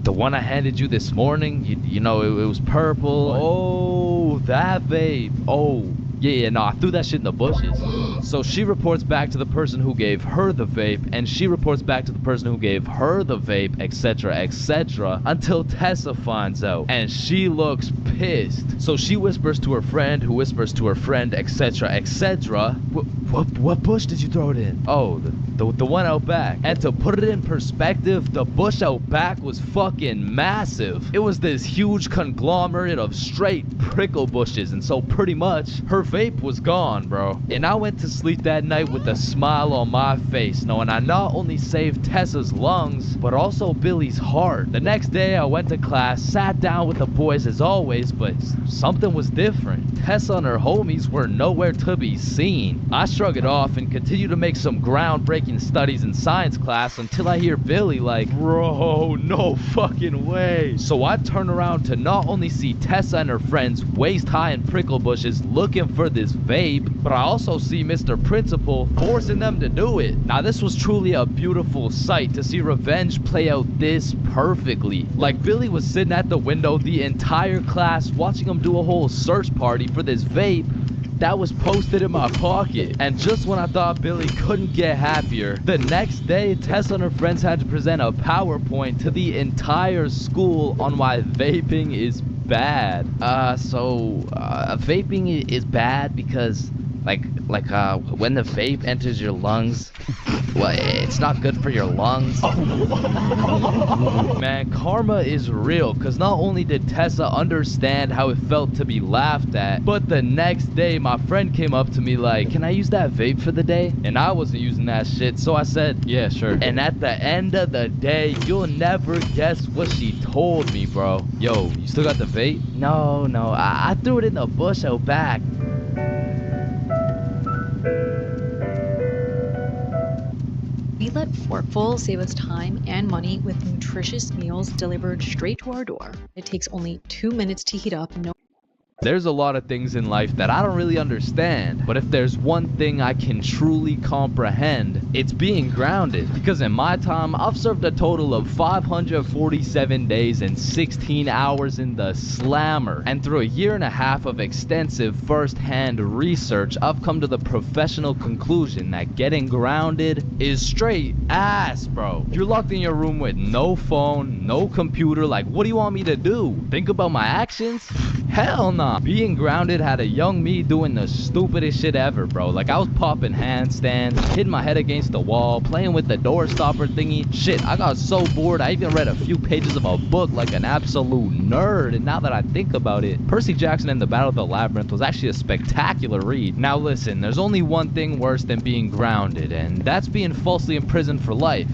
The one I handed you this morning? You know, it was purple. Oh, that vape. Oh, yeah, no, I threw that shit in the bushes. So she reports back to the person who gave her the vape, and she reports back to the person who gave her the vape, etc., until Tessa finds out, and she looks pissed. So she whispers to her friend, who whispers to her friend, etc. What bush did you throw it in? Oh, the one out back. And to put it in perspective, the bush out back was fucking massive. It was this huge conglomerate of straight prickle bushes, and so pretty much her vape was gone, bro. And I went to sleep that night with a smile on my face, knowing I not only saved Tessa's lungs, but also Billy's heart. The next day I went to class, sat down with the boys as always, but something was different. Tessa and her homies were nowhere to be seen. I shrug it off and continue to make some groundbreaking studies in science class until I hear Billy like, bro, no fucking way. So I turn around to not only see Tessa and her friends waist high in prickle bushes looking for this vape, but I also see Mr. Principal forcing them to do it. Now this was truly a beautiful sight to see revenge play out this perfectly. Like Billy was sitting at the window the entire class watching him do a whole search party for this vape that was posted in my pocket. And just when I thought Billy couldn't get happier, the next day Tessa and her friends had to present a PowerPoint to the entire school on why vaping is bad. Vaping is bad because when the vape enters your lungs, well, it's not good for your lungs. Man, karma is real, because not only did Tessa understand how it felt to be laughed at, but the next day my friend came up to me like, can I use that vape for the day? And I wasn't using that shit, so I said, yeah, sure. And at the end of the day, you'll never guess what she told me, bro. Yo, you still got the vape? No, I threw it in the bush out back. We let Forkful save us time and money with nutritious meals delivered straight to our door. It takes only 2 minutes to heat up. No There's a lot of things in life that I don't really understand, but if there's one thing I can truly comprehend, it's being grounded. Because in my time, I've served a total of 547 days and 16 hours in the slammer. And through a year and a half of extensive first-hand research, I've come to the professional conclusion that getting grounded is straight ass, bro. You're locked in your room with no phone, no computer. Like, what do you want me to do? Think about my actions? Hell nah. Being grounded had a young me doing the stupidest shit ever, bro. Like, I was popping handstands, hitting my head against the wall, playing with the door stopper thingy. Shit, I got so bored I even read a few pages of a book like an absolute nerd. And now that I think about it, Percy Jackson and the Battle of the Labyrinth was actually a spectacular read. Now listen, there's only one thing worse than being grounded, and that's being falsely imprisoned for life.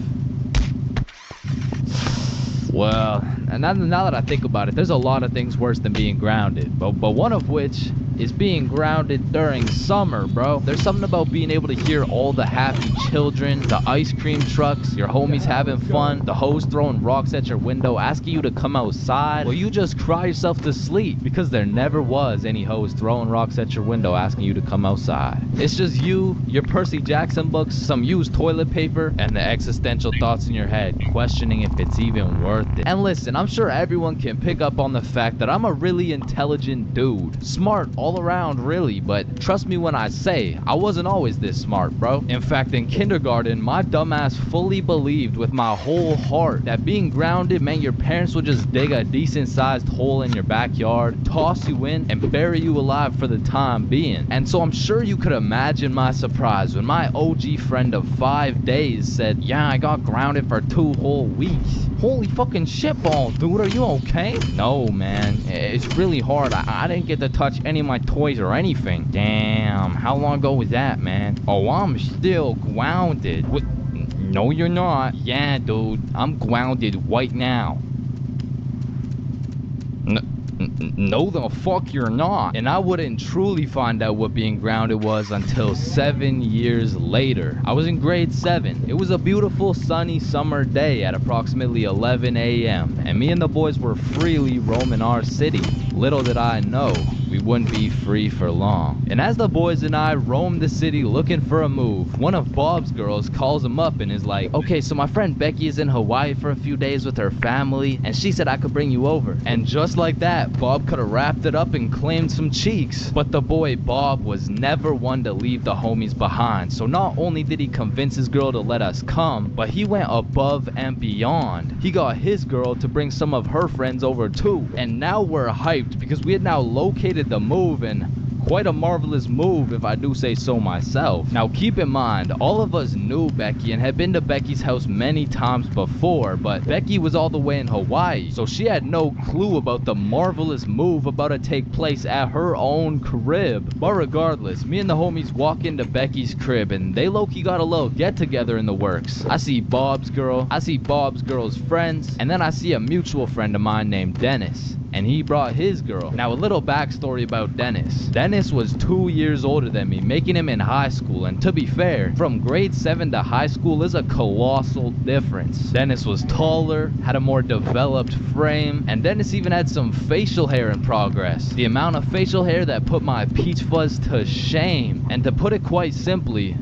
Well, and now that I think about it, there's a lot of things worse than being grounded, but one of which is being grounded during summer, bro. There's something about being able to hear all the happy children, the ice cream trucks, your homies having fun, the hoes throwing rocks at your window, asking you to come outside. Well, you just cry yourself to sleep because there never was any hoes throwing rocks at your window asking you to come outside. It's just you, your Percy Jackson books, some used toilet paper, and the existential thoughts in your head, questioning if it's even worth it. And listen, I'm sure everyone can pick up on the fact that I'm a really intelligent dude. Smart all around, really, but trust me when I say, I wasn't always this smart, bro. In fact, in kindergarten, my dumbass fully believed with my whole heart that being grounded meant your parents would just dig a decent-sized hole in your backyard, toss you in, and bury you alive for the time being. And so I'm sure you could imagine my surprise when my OG friend of 5 days said, yeah, I got grounded for 2 whole weeks. Holy fucking shitballs, dude, are you okay? No, man, it's really hard. I didn't get to touch any of my toys or anything. Damn, how long ago was that, man? Oh, I'm still grounded. What? No, you're not. Yeah, dude, I'm grounded right now. No, the fuck you're not. And I wouldn't truly find out what being grounded was until 7 years later. I was in grade 7. It was a beautiful sunny summer day at approximately 11 a.m. and me and the boys were freely roaming our city. Little did I know we wouldn't be free for long. And as the boys and I roamed the city looking for a move, one of Bob's girls calls him up and is like, okay, so my friend Becky is in Hawaii for a few days with her family, and she said I could bring you over. And just like that, Bob could have wrapped it up and claimed some cheeks. But the boy Bob was never one to leave the homies behind. So not only did he convince his girl to let us come, but he went above and beyond. He got his girl to bring some of her friends over too. And now we're hyped because we had now located the move, and quite a marvelous move if I do say so myself. Now keep in mind, all of us knew Becky and had been to Becky's house many times before, but Becky was all the way in Hawaii, so she had no clue about the marvelous move about to take place at her own crib. But regardless, me and the homies walk into Becky's crib and they low-key got a little get-together in the works. I see Bob's girl, I see Bob's girl's friends, and then I see a mutual friend of mine named Dennis. And he brought his girl. Now a little backstory about Dennis. Dennis was 2 years older than me, making him in high school, and to be fair, from grade 7 to high school is a colossal difference. Dennis was taller, had a more developed frame, and Dennis even had some facial hair in progress. The amount of facial hair that put my peach fuzz to shame. And to put it quite simply,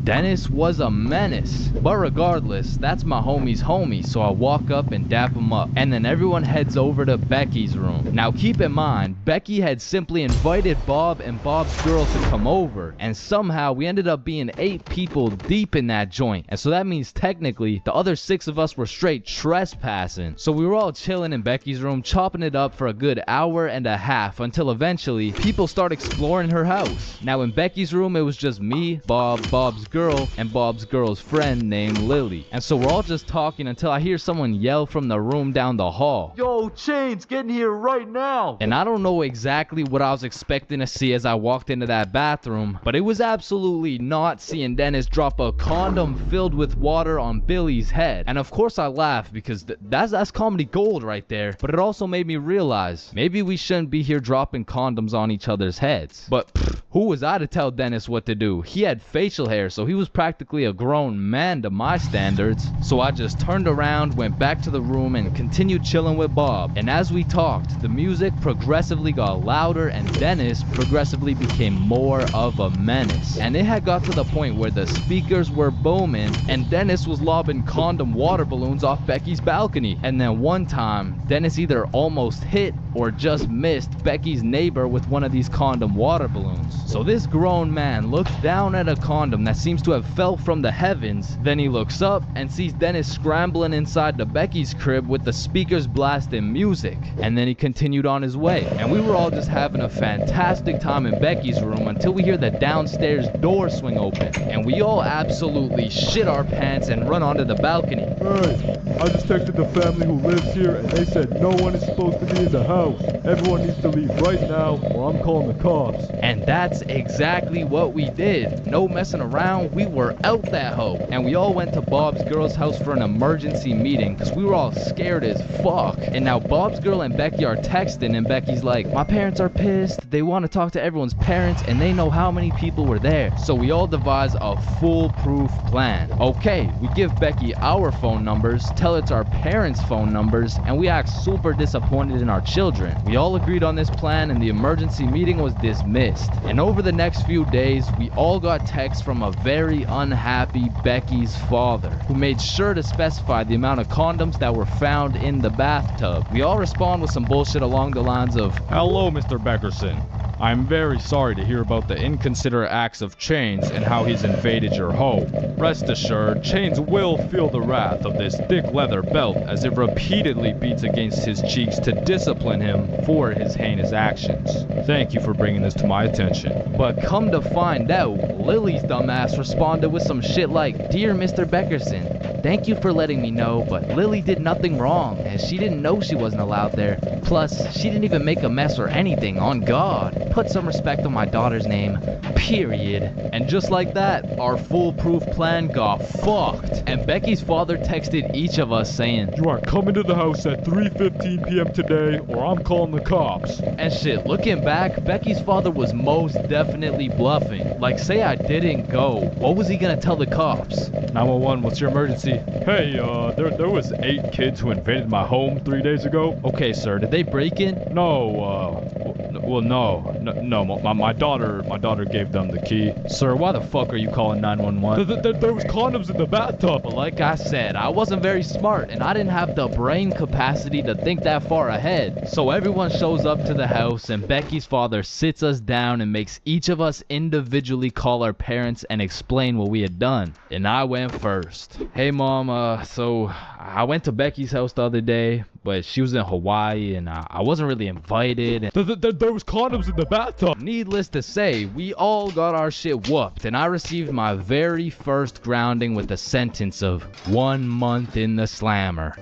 Dennis was a menace. But regardless, that's my homie's homie, so I walk up and dap him up. And then everyone heads over to Becky's room. Now keep in mind, Becky had simply invited Bob and Bob's girl to come over, and somehow we ended up being 8 people deep in that joint. And so that means technically the other 6 of us were straight trespassing. So we were all chilling in Becky's room, chopping it up for a good hour and a half until eventually people start exploring her house. Now in Becky's room it was just me, Bob, Bob's girl, and Bob's girl's friend named Lily. And so we're all just talking until I hear someone yell from the room down the hall, "Yo, Chains, get in here right now!" And I don't know exactly what I was expecting to see as I walked into that bathroom, but it was absolutely not seeing Dennis drop a condom filled with water on Billy's head. And of course I laughed because that's comedy gold right there, but it also made me realize maybe we shouldn't be here dropping condoms on each other's heads. But Who was I to tell Dennis what to do? He had facial hair, so he was practically a grown man to my standards. So I just turned around, went back to the room, and continued chilling with Bob. And as we talked, the music progressively got louder and Dennis progressively became more of a menace. And it had got to the point where the speakers were booming and Dennis was lobbing condom water balloons off Becky's balcony. And then one time, Dennis either almost hit or just missed Becky's neighbor with one of these condom water balloons. So this grown man looks down at a condom that seems to have fell from the heavens. Then he looks up and sees Dennis scrambling inside the Becky's crib with the speakers blasting music. And then he continued on his way. And we were all just having a fantastic time in Becky's room until we hear the downstairs door swing open. And we all absolutely shit our pants and run onto the balcony. Hey, I just texted the family who lives here and they said no one is supposed to be in the house. Everyone needs to leave right now or I'm calling the cops. And that's exactly what we did. No messing around, we were out that hoe. And we all went to Bob's girl's house for an emergency meeting because we were all scared as fuck. And now Bob's girl and Becky are texting and Becky's like, my parents are pissed, they want to talk to everyone's parents and they know how many people were there. So we all devise a foolproof plan. Okay, we give Becky our phone numbers, tell it's our parents' phone numbers, and we act super disappointed in our children. We all agreed on this plan and the emergency meeting was dismissed. And over the next few days, we all got texts from a very unhappy Becky's father, who made sure to specify the amount of condoms that were found in the bathtub. We all respond with some bullshit along the lines of, hello, Mr. Beckerson. I'm very sorry to hear about the inconsiderate acts of Chains and how he's invaded your home. Rest assured, Chains will feel the wrath of this thick leather belt as it repeatedly beats against his cheeks to discipline him for his heinous actions. Thank you for bringing this to my attention. But come to find out, Lily's dumbass responded with some shit like, Dear Mr. Beckerson, thank you for letting me know, but Lily did nothing wrong, and she didn't know she wasn't allowed there. Plus, she didn't even make a mess or anything, on God. Put some respect on my daughter's name, period. And just like that, our foolproof plan got fucked. And Becky's father texted each of us saying, You are coming to the house at 3:15 p.m. today or I'm calling the cops. And shit, looking back, Becky's father was most definitely bluffing. Like, say I didn't go, what was he gonna tell the cops? 911, what's your emergency? Hey, there was 8 kids who invaded my home 3 days ago. Okay, sir, did they break in? No, my daughter gave them the key. Sir, why the fuck are you calling 911? There was condoms in the bathtub. But like I said, I wasn't very smart and I didn't have the brain capacity to think that far ahead. So everyone shows up to the house and Becky's father sits us down and makes each of us individually call our parents and explain what we had done. And I went first. Hey mom, so I went to Becky's house the other day, but she was in Hawaii and I wasn't really invited. There was condoms in the bathtub. Needless to say, we all got our shit whooped and I received my very first grounding with a sentence of 1 month in the slammer.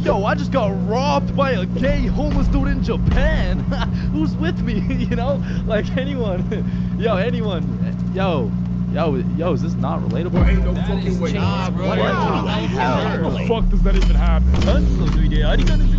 Yo, I just got robbed by a gay homeless dude in Japan. Who's with me? You know, like anyone. Yo, is this not relatable? Ain't no fucking way. How the fuck does that even happen?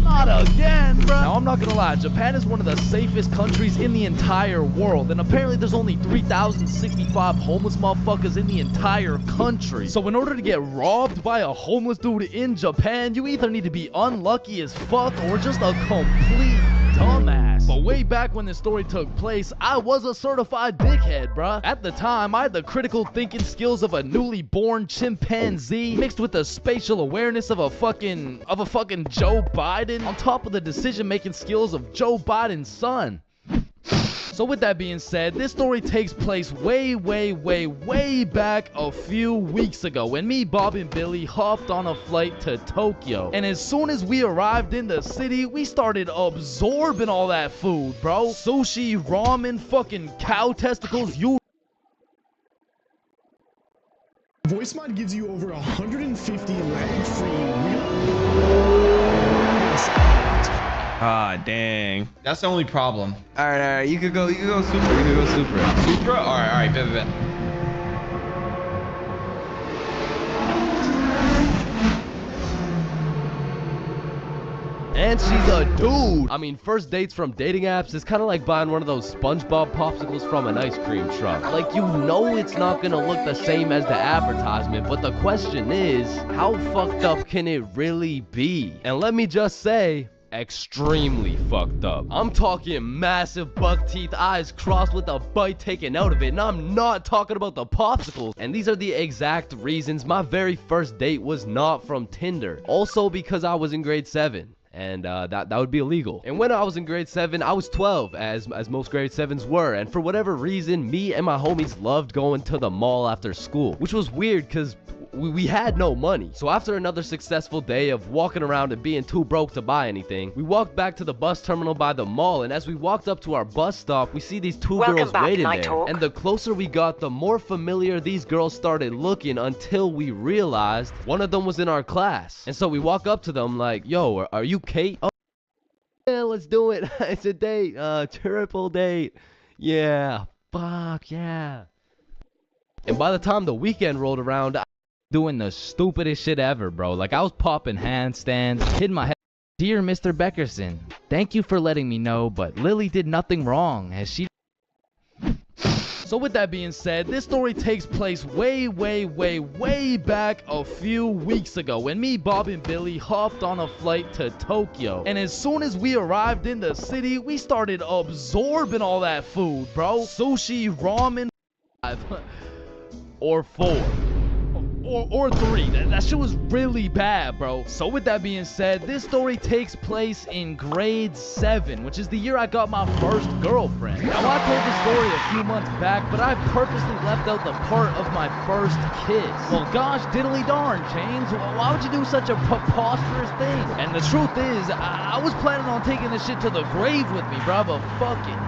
Not again, bro. Now, I'm not gonna lie, Japan is one of the safest countries in the entire world, and apparently there's only 3,065 homeless motherfuckers in the entire country. So in order to get robbed by a homeless dude in Japan, you either need to be unlucky as fuck or just a complete dumbass. But way back when this story took place, I was a certified dickhead, bruh. At the time, I had the critical thinking skills of a newly born chimpanzee mixed with the spatial awareness of a fucking Joe Biden on top of the decision-making skills of Joe Biden's son. So with that being said, this story takes place way back a few weeks ago when me, Bob, and Billy hopped on a flight to Tokyo. And as soon as we arrived in the city, we started absorbing all that food, bro. Sushi, ramen, fucking cow testicles, you... Voice mod gives you over 150 lag-free Ah, dang. That's the only problem. All right. You could go super. Supra? All right, bet. And she's a dude. I mean, first dates from dating apps is kind of like buying one of those SpongeBob popsicles from an ice cream truck. Like, you know it's not gonna look the same as the advertisement, but the question is, how fucked up can it really be? And let me just say, extremely fucked up. I'm talking massive buck teeth, eyes crossed with a bite taken out of it, and I'm not talking about the popsicles. And these are the exact reasons my very first date was not from Tinder. Also because I was in grade 7. And that would be illegal. And when I was in grade 7, I was 12, as most grade 7s were. And for whatever reason, me and my homies loved going to the mall after school, which was weird because we had no money. So after another successful day of walking around and being too broke to buy anything, we walked back to the bus terminal by the mall, and as we walked up to our bus stop, we see these two girls waiting there. And the closer we got, the more familiar these girls started looking, until we realized one of them was in our class. And so we walk up to them like, yo, are you Kate? Oh, yeah, let's do it. It's a date. Triple date. Yeah. Fuck yeah. And by the time the weekend rolled around, Doing the stupidest shit ever, bro. Like, I was popping handstands, hitting my head. Dear Mr. Beckerson, thank you for letting me know, but Lily did nothing wrong, as she... So with that being said, this story takes place way back a few weeks ago when me, Bob, and Billy hopped on a flight to Tokyo. And as soon as we arrived in the city, we started absorbing all that food, bro. Sushi, ramen, or 4. Or 3. That shit was really bad, bro. So with that being said, this story takes place in grade 7, which is the year I got my first girlfriend. Now, I told the story a few months back, but I purposely left out the part of my first kiss. Well, gosh diddly darn, Chains. Why would you do such a preposterous thing? And the truth is, I was planning on taking this shit to the grave with me, bro, but fuck it.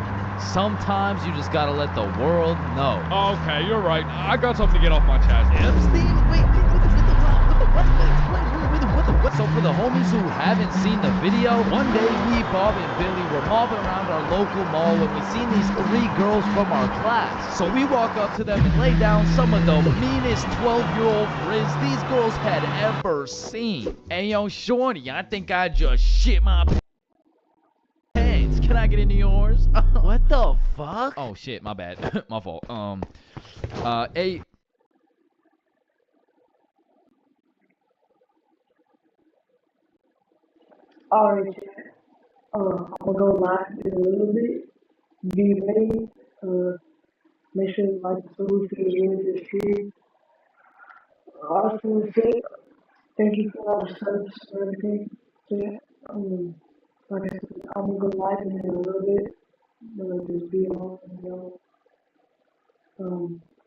Sometimes you just gotta let the world know. Okay, you're right. I got something to get off my chest. So for the homies who haven't seen the video, one day me, Bob, and Billy were mobbing around our local mall when we seen these 3 girls from our class. So we walk up to them and lay down some of the meanest 12-year-old frizz these girls had ever seen. Hey yo, shorty, I think I just shit my pants. Can I get into yours? what the fuck? Oh shit, my bad. My fault. Hey. Alright, I'm gonna go live in a little bit. Be ready. Make sure you like the story if you enjoyed this series. I just want to say thank you for all the service and everything. So yeah, like I said, I'm gonna go live in a little bit. Just be on,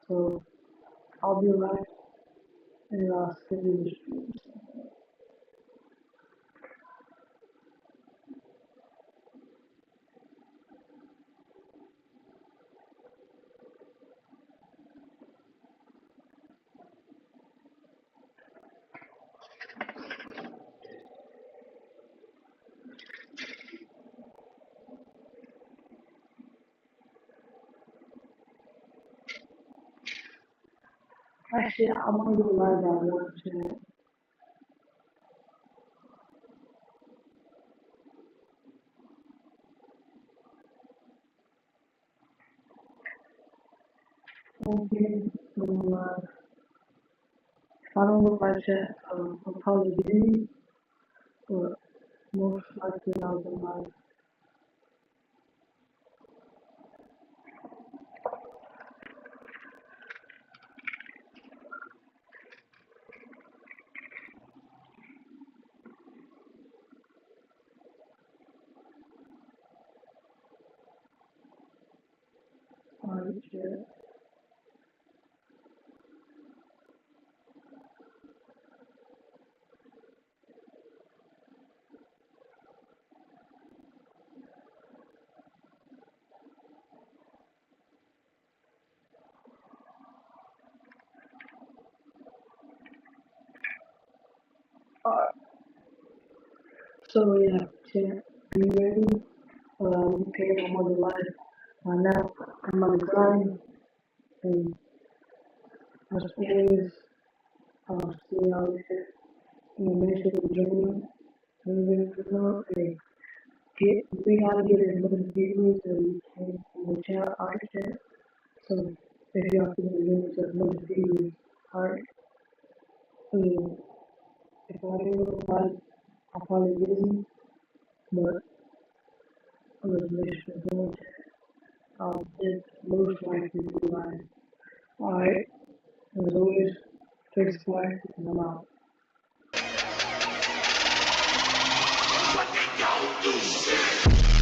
so I'll be live and I'll schedule the stream. Actually, I'm gonna go live at 1 chat. Okay, so if I don't look like chat, I'll probably be in, but most likely I'll go live. Alright, chat. Alright. So yeah, chat, be ready. Okay, I'm on the live right now. I'm on the grind, and as always, I'll see y'all later. And make sure to join me. moving to the we gotta get as many people so we can the child architect. So if y'all can limit as many people art, if I do I probably busy, but I was listening to it. It's most likely to be like, alright, as always, fix flag and I'm out. What they don't do shit.